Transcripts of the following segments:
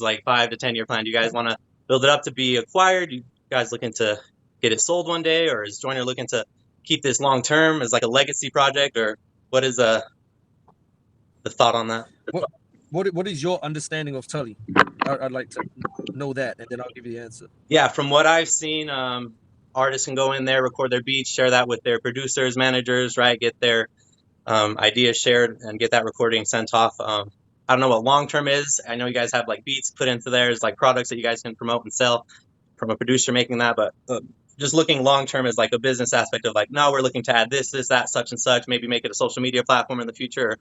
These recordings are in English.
like 5 to 10 year plan? Do you guys want to build it up to be acquired? You guys looking to get it sold one day, or is Joyner looking to keep this long term as like a legacy project, or what is the thought on that? What what is your understanding of Tully? I'd like to know that, and then I'll give you the answer. Yeah, from what I've seen, artists can go in there, record their beats, share that with their producers, managers, right? Get their ideas shared and get that recording sent off. I don't know what long term is. I know you guys have like beats put into there as like products that you guys can promote and sell from a producer making that, but just looking long term as like a business aspect of like, no, we're looking to add this, that, such and such, maybe make it a social media platform in the future.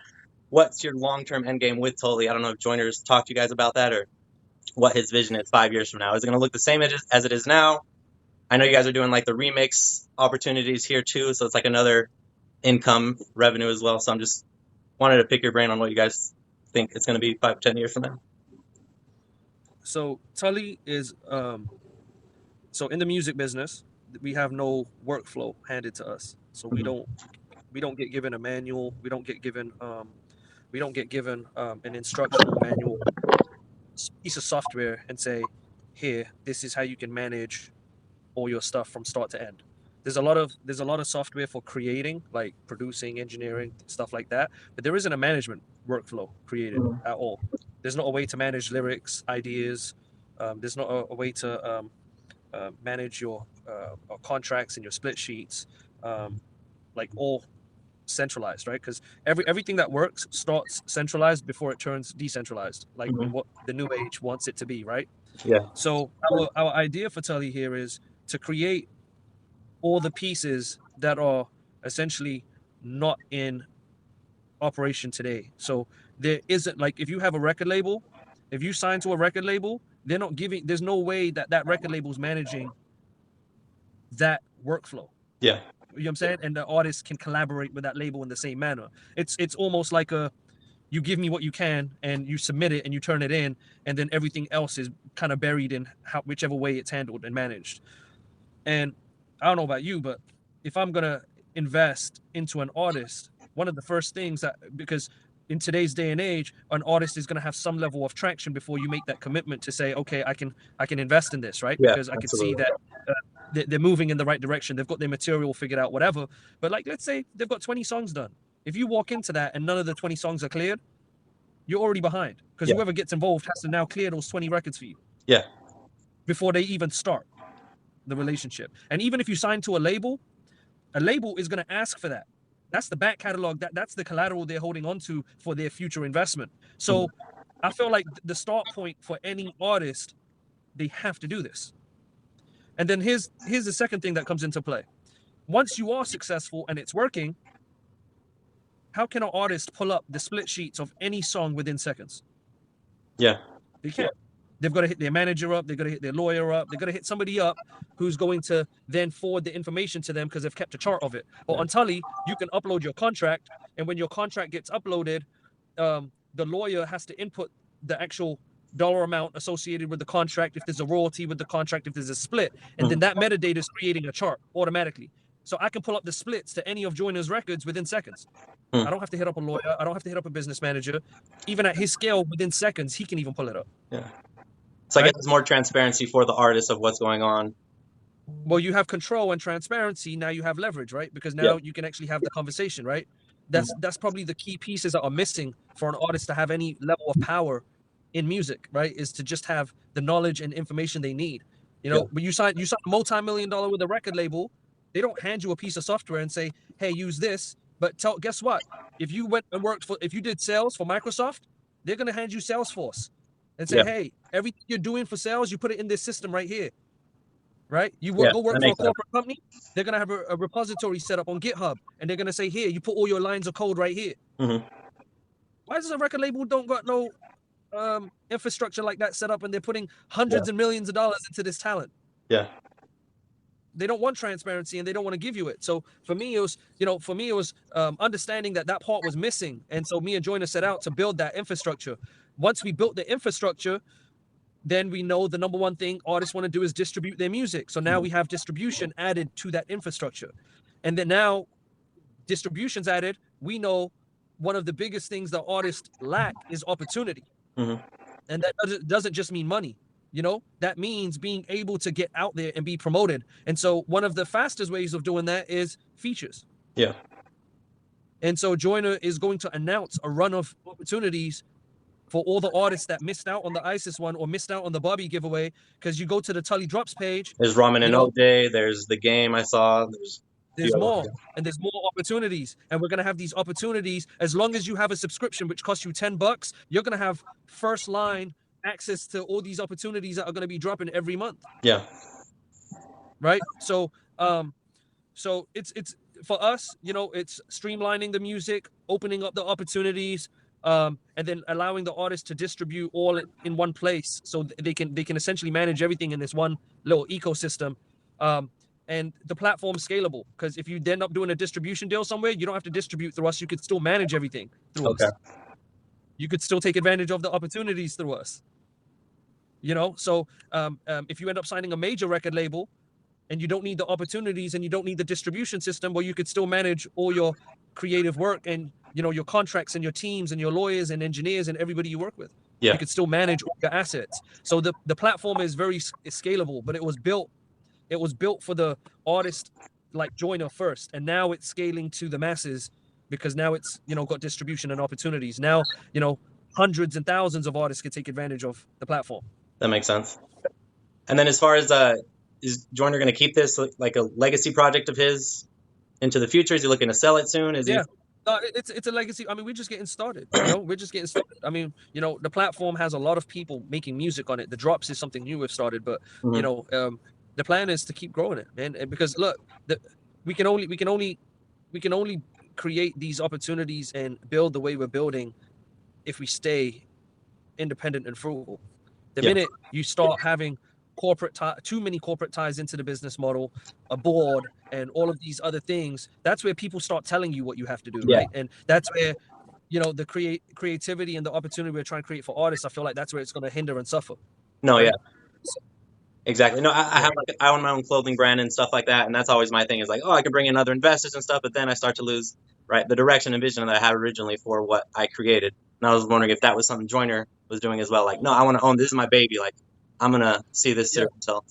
What's your long term end game with Tully? I don't know if Joyner's talked to you guys about that or what his vision is 5 years from now. Is it going to look the same as it is now? I know you guys are doing like the remix opportunities here too, so it's like another income revenue as well. So I'm just wanted to pick your brain on what you guys think it's going to be 5 to 10 years from now. So Tully is so in the music business, we have no workflow handed to us. So we don't get given a manual. We don't get given an instructional manual piece of software and say, here, this is how you can manage all your stuff from start to end. There's a lot of software for creating, like producing, engineering, stuff like that, but there isn't a management workflow created at all. There's not a way to manage lyrics, ideas. There's not a way to manage your contracts and your split sheets, like all centralized, right? Because everything that works starts centralized before it turns decentralized, like what the new age wants it to be, right? Yeah. So our idea for Tully here is to create all the pieces that are essentially not in operation today. So there isn't, like, if you have a record label, if you sign to a record label, they're not giving, there's no way that that record label is managing that workflow. Yeah. You know what I'm saying? And the artist can collaborate with that label in the same manner. It's almost like you give me what you can and you submit it and you turn it in, and then everything else is kind of buried in whichever way it's handled and managed. And I don't know about you, but if I'm gonna invest into an artist, one of the first things that, because in today's day and age, an artist is gonna have some level of traction before you make that commitment to say, okay, I can invest in this, right? Yeah, Because I can see that they're moving in the right direction. They've got their material figured out, whatever. But like, let's say they've got 20 songs done. If you walk into that and none of the 20 songs are cleared, you're already behind, because whoever gets involved has to now clear those 20 records for you. Yeah. Before they even start the relationship. And even if you sign to a label is going to ask for that. That's the back catalog. That's the collateral they're holding on to for their future investment. So I feel like the start point for any artist, they have to do this. And then here's the second thing that comes into play. Once you are successful and it's working, how can an artist pull up the split sheets of any song within seconds? Yeah. They can't. They've got to hit their manager up. They've got to hit their lawyer up. They've got to hit somebody up who's going to then forward the information to them because they've kept a chart of it. But on Tully, you can upload your contract, and when your contract gets uploaded, the lawyer has to input the actual dollar amount associated with the contract, if there's a royalty with the contract, if there's a split, and then that metadata is creating a chart automatically. So I can pull up the splits to any of Joyner's records within seconds. I don't have to hit up a lawyer. I don't have to hit up a business manager. Even at his scale, within seconds, he can even pull it up. Yeah. So I guess there's more transparency for the artist of what's going on. Well, you have control and transparency. Now you have leverage, right? Because now you can actually have the conversation, right? That's probably the key pieces that are missing for an artist to have any level of power in music, right? Is to just have the knowledge and information they need. You know, but you sign a multi-million-dollar with a record label, they don't hand you a piece of software and say, hey, use this. But guess what? If you went and if you did sales for Microsoft, they're going to hand you Salesforce and say, hey, everything you're doing for sales, you put it in this system right here, right? You go work for a corporate company, they're going to have a repository set up on GitHub, and they're going to say, here, you put all your lines of code right here. Why does a record label don't got no infrastructure like that set up, and they're putting hundreds and millions of dollars into this talent? Yeah. They don't want transparency, and they don't want to give you it. So for me, it was understanding that part was missing. And so me and Joyner set out to build that infrastructure. Once we built the infrastructure, then we know the number one thing artists want to do is distribute their music. So now we have distribution added to that infrastructure. And then now distribution's added, we know one of the biggest things that artists lack is opportunity. And that doesn't just mean money. You know, that means being able to get out there and be promoted. And so one of the fastest ways of doing that is features. Yeah. And so Joyner is going to announce a run of opportunities for all the artists that missed out on the ISIS one or missed out on the Bobby giveaway. Because you go to the Tully Drops page, There's Ramen you and know, OJ. There's the game I saw. There's a few there's other more, ones. and there's more opportunities, and we're gonna have these opportunities. As long as you have a subscription, which costs you $10, you're gonna have first line access to all these opportunities that are gonna be dropping every month. Yeah. Right. So it's for us, you know, it's streamlining the music, opening up the opportunities, and then allowing the artists to distribute all in one place, so they can essentially manage everything in this one little ecosystem. And the platform's scalable, because if you end up doing a distribution deal somewhere, you don't have to distribute through us. You could still manage everything through Okay. us. You could still take advantage of the opportunities through us. You know, so if you end up signing a major record label, and you don't need the opportunities and you don't need the distribution system, well, you could still manage all your creative work and, you know, your contracts and your teams and your lawyers and engineers and everybody you work with. Yeah. You could still manage all your assets. So the platform is very scalable, but it was built for the artist like Joyner first, and now it's scaling to the masses, because now it's, you know, got distribution and opportunities. Now, you know, hundreds and thousands of artists can take advantage of the platform. That makes sense. And then as far as is Joyner going to keep this like a legacy project of his into the future? Is he looking to sell it soon? Is he? It's a legacy. I mean, we're just getting started. You know, we're just getting started. I mean, you know, the platform has a lot of people making music on it. The Drops is something new we've started, but you know, the plan is to keep growing it, man. And because look, we can only create these opportunities and build the way we're building if we stay independent and frugal. The minute you start having too many corporate ties into the business model, a board, and all of these other things, that's where people start telling you what you have to do, right? And that's where, you know, the creativity and the opportunity we're trying to create for artists, I feel like that's where it's going to hinder and suffer. No, right? Exactly. No, I have I own my own clothing brand and stuff like that, and that's always my thing is like, oh, I can bring in other investors and stuff, but then I start to lose the direction and vision that I had originally for what I created. And I was wondering if that was something Joyner was doing as well. Like, no, I want to own, this is my baby. Like, I'm gonna see this through until.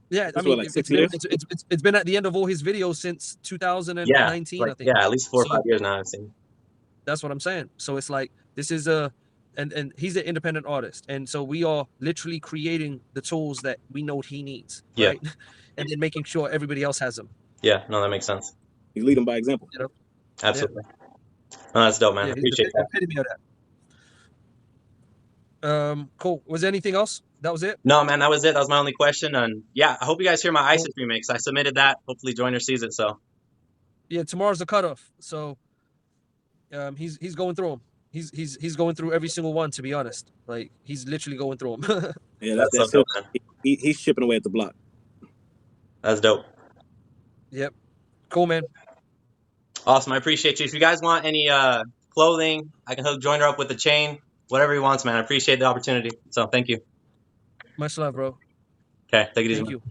Yeah, I mean, it's been at the end of all his videos since 2019, I think. Yeah, at least 4 or 5 years now I've seen. That's what I'm saying. So it's like, this is and he's an independent artist, and so we are literally creating the tools that we know he needs, right? And then making sure everybody else has them. Yeah, no, that makes sense. You lead them by example. You know? Absolutely. No, that's dope, man. I appreciate that. Epitome of that. Cool. Was there anything else? That was it? No, man, that was it. That was my only question. And yeah, I hope you guys hear my ISIS remix. I submitted that. Hopefully Joyner sees it. So yeah, tomorrow's the cutoff. So he's going through them. He's going through every single one, to be honest. Like, he's literally going through them. Yeah, that's dope, man. He's shipping away at the block. That's dope. Yep. Cool, man. Awesome. I appreciate you. If you guys want any clothing, I can hook Joyner up with a chain, whatever he wants, man. I appreciate the opportunity. So thank you. Much love, bro. Okay, take it easy. Thank you.